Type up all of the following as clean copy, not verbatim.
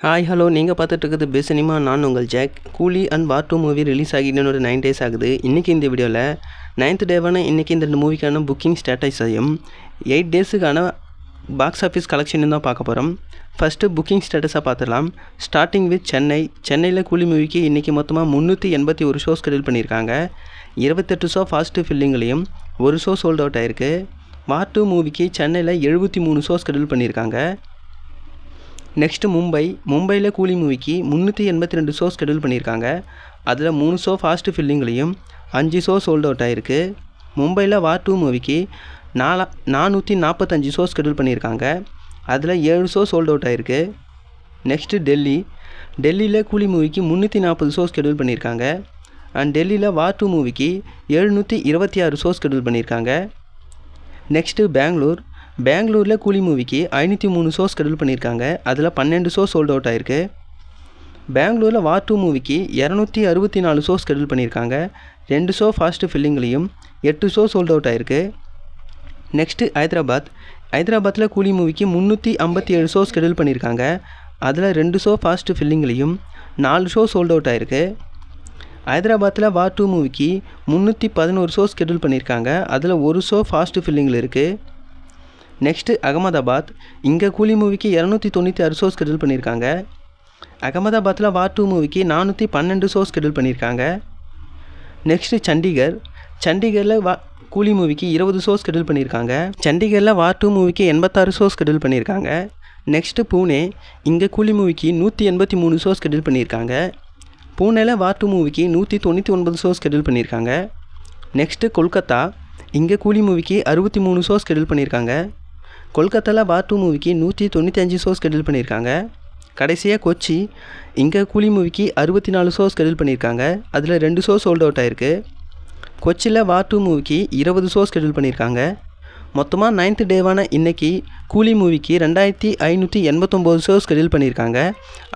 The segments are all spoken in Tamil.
ஹாய் ஹலோ நீங்கள் பார்த்துட்டு இருக்கிறது பெஸ்ட் சினிமா. நான் உங்கள் ஜாக். கூலி அண்ட் வார் 2 மூவி ரிலீஸ் ஆகி இன்னும் ஒரு 9 days ஆகுது. இன்றைக்கி இந்த வீடியோவில் 9th டேவான இன்றைக்கி இந்த 2 மூவிக்கான புக்கிங் ஸ்டேட்டஸையும் 8 daysக்கான பாக்ஸ் ஆஃபீஸ் கலெக்ஷன் தான் பார்க்க போகிறோம். ஃபஸ்ட்டு புக்கிங் ஸ்டேட்டஸாக பார்த்துடலாம். ஸ்டார்டிங் வித் சென்னையில் கூலி மூவிக்கு இன்றைக்கி மொத்தமாக 381 ஷோ ஸ்கெடியூல் பண்ணியிருக்காங்க. 28 ஷோ ஃபாஸ்ட்டு ஃபில்லிங்லேயும் ஒரு ஷோ சோல்ட் அவுட் ஆகிருக்கு. வார் 2 மூவிக்கு சென்னையில் 73 ஷோ ஸ்கெடியூல் பண்ணியிருக்காங்க. நெக்ஸ்ட்டு மும்பையில் கூலி மூவிக்கு 382 ஷோ ஸ்கெடியூல் பண்ணியிருக்காங்க. அதில் 3 ஷோ ஃபாஸ்ட்டு ஃபில்லிங்லேயும் 5 ஷோ சோல்ட் அவுட் ஆகிருக்கு. மும்பையில் வார் 2 மூவிக்கு 445 ஷோ ஸ்கெடியூல் பண்ணியிருக்காங்க. அதில் 7 ஷோ சோல்ட் அவுட் ஆகிருக்கு. நெக்ஸ்ட்டு டெல்லியில் கூலி மூவிக்கு 340 ஷோ ஸ்கெடியூல் பண்ணியிருக்காங்க. அண்ட் டெல்லியில் வார் 2 மூவிக்கு 726 ஷோ ஸ்கெடியூல் பண்ணியிருக்காங்க. நெக்ஸ்ட்டு பெங்களூரில் கூலி மூவிக்கு 503 ஷோ ஸ்கெடியூல் பண்ணியிருக்காங்க. அதில் 12 ஷோ சோல்ட் அவுட் ஆகிருக்கு. பெங்களூரில் வார் 2 மூவிக்கு 264 ஷோ ஸ்கெடியூல் பண்ணியிருக்காங்க. 2 ஷோ ஃபாஸ்ட்டு ஃபில்லிங்லேயும் 8 ஷோ சோல்ட் அவுட் ஆகிருக்கு. நெக்ஸ்ட்டு ஹைதராபாத்தில் கூலி மூவிக்கு 357 ஷோ ஸ்கெடியூல் பண்ணியிருக்காங்க. அதில் 2 ஷோ ஃபாஸ்ட்டு ஃபில்லிங்லேயும் 4 ஷோ சோல்ட் அவுட் ஆகிருக்கு. ஹைதராபாத்தில் வார் 2 மூவிக்கு 311 ஷோ ஸ்கெடியூல் பண்ணியிருக்காங்க. அதில் 1 ஷோ ஃபாஸ்ட்டு ஃபில்லிங்கில் இருக்குது. நெக்ஸ்ட்டு அகமதாபாத். இங்கே கூலி மூவிக்கு 296 ஷோ ஸ்கெடியூல் பண்ணியிருக்காங்க. அகமதாபாத்தில் வார் 2 மூவிக்கு 412 ஷோ ஸ்கெடியூல் பண்ணியிருக்காங்க. நெக்ஸ்ட்டு சண்டிகரில் கூலி மூவிக்கு 20 ஷோ ஸ்கெடியூல் பண்ணியிருக்காங்க. சண்டிகரில் வார் 2 மூவிக்கு 86 ஷோ ஸ்கெடியூல் பண்ணியிருக்காங்க. நெக்ஸ்ட்டு பூனே. இங்கே கூலி மூவிக்கு 183 ஷோ ஸ்கெடியூல் பண்ணியிருக்காங்க. பூனேயில் வார் 2 மூவிக்கு 199 ஷோ ஸ்கெடியூல் பண்ணியிருக்காங்க. நெக்ஸ்ட்டு கொல்கத்தா. இங்கே கூலி மூவிக்கு 63 ஷோ ஸ்கெடியூல் பண்ணியிருக்காங்க. கொல்கத்தாவில் வார் 2 மூவிக்கு 195 ஷோ ஸ்கெடியூல் பண்ணியிருக்காங்க. கடைசியாக கொச்சி. இங்கே கூலி மூவிக்கு 64 ஷோ ஸ்கெடியூல் பண்ணியிருக்காங்க. அதில் 2 ஷோ சோல்ட் அவுட் ஆகிருக்கு. கொச்சியில் வார் 2 மூவிக்கு 20 ஷோ ஸ்கெடியூல் பண்ணியிருக்காங்க. மொத்தமாக 9th டேவான இன்றைக்கி கூலி மூவிக்கு 2589 ஷோ ஸ்கெடியூல் பண்ணியிருக்காங்க.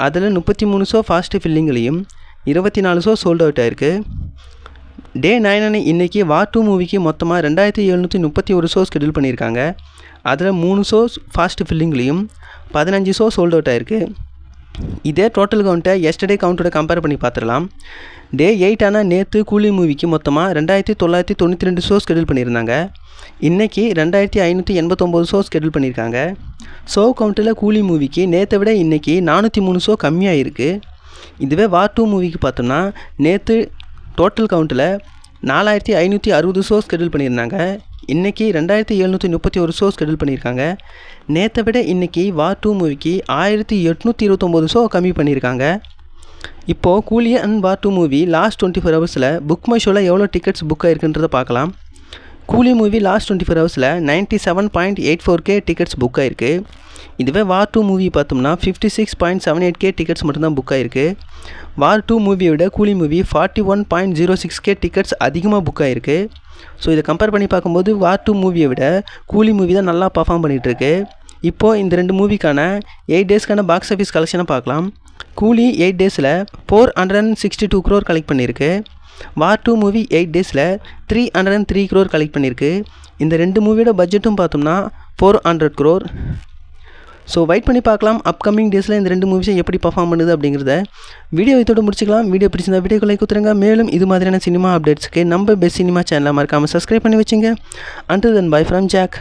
அதில் 33 ஷோ ஃபாஸ்ட்டு ஃபில்லிங்லேயும் 24 ஷோ சோல்ட் அவுட் ஆகிருக்கு. டே 9 இன்றைக்கி வார் 2 மூவிக்கு மொத்தமாக 2731 ஷோ ஸ்கெடியூல் பண்ணியிருக்காங்க. அதில் 3 ஷோ ஃபாஸ்ட்டு ஃபில்லிங்லேயும் 15 ஷோ சோல்ட் அவுட் ஆகிருக்கு. இதே டோட்டல் கவுண்ட்டை எஸ்டர்டே கவுண்ட்டோட கம்பேர் பண்ணி பார்த்துடலாம். டே 8 நேற்று கூலி மூவிக்கு மொத்தமாக 2992 ஷோ ஸ்கெடியூல் பண்ணியிருந்தாங்க. இன்றைக்கி 2589 ஷோ ஸ்கெடியூல் பண்ணியிருக்காங்க. ஷோ கவுண்ட்டில் கூலி மூவிக்கு நேற்றை விட இன்றைக்கி 403 ஷோ கம்மியாக இருக்குது. இதுவே வார் 2 மூவிக்கு பார்த்தோம்னா நேற்று டோட்டல் கவுண்ட்டில் 4560 ஷோ ஸ்கெடியூல் பண்ணியிருந்தாங்க. இன்றைக்கி 2731 ஷோ ஸ்கெடியூல் பண்ணியிருக்காங்க. நேற்றை விட இன்றைக்கி வார் 2 மூவிக்கு 1829 ஷோ கம்மி பண்ணியிருக்காங்க. இப்போது கூலி அண்ட் வார் 2 மூவி லாஸ்ட் 24 ஹவர்ஸில் புக் மை ஷோவில் எவ்வளோ டிக்கெட்ஸ் புக் ஆகிருக்குன்றதை பார்க்கலாம். கூலி மூவி லாஸ்ட் 24 ஹவர்ஸில் 97.84K டிக்கெட்ஸ் புக் ஆகிருக்கு. இதுவே வார் 2 மூவி பார்த்தோம்னா 56.78K டிக்கெட்ஸ் மட்டும்தான் புக் ஆகிருக்கு. வார் 2 மூவியை விட கூலி மூவி 41.06K டிக்கெட்ஸ் அதிகமாக புக் ஆகிருக்கு. ஸோ இதை கம்பேர் பண்ணி பார்க்கும்போது வார் 2 மூவியை விட கூலி மூவி தான் நல்லா பர்ஃபார்ம் பண்ணிகிட்ருக்கு. இப்போது இந்த 2 மூவிக்கான 8 daysக்கான பாக்ஸ் ஆஃபீஸ் கலெக்ஷனை பார்க்கலாம். கூலி 8 daysல 462 crore கலெக்ட் பண்ணியிருக்கு. வார் 2 மூவி 8 daysல 303 crore கலெக்ட் பண்ணியிருக்கு. இந்த 2 மூவியோட பட்ஜெட்டும் பார்த்தோம்னா 400 crore. ஸோ வெயிட் பண்ணி பார்க்கலாம் அப்கமிங் டேஸில் இந்த 2 மூவிஸை எப்படி பர்ஃபார்ம் பண்ணுது அப்படிங்கிறத. வீடியோ இதோடு முடிச்சிக்கலாம். வீடியோ பிடிச்சிருந்தா வீடியோக்கு லைக் கொடுத்துருங்க. மேலும் இது மாதிரியான சினிமா அப்டேட்ஸ்க்கு நம்ம பெஸ்ட் சினிமா சேனலை மறக்காமல் சப்ஸ்கிரைப் பண்ணி வச்சுங்க. Until then bye from jack.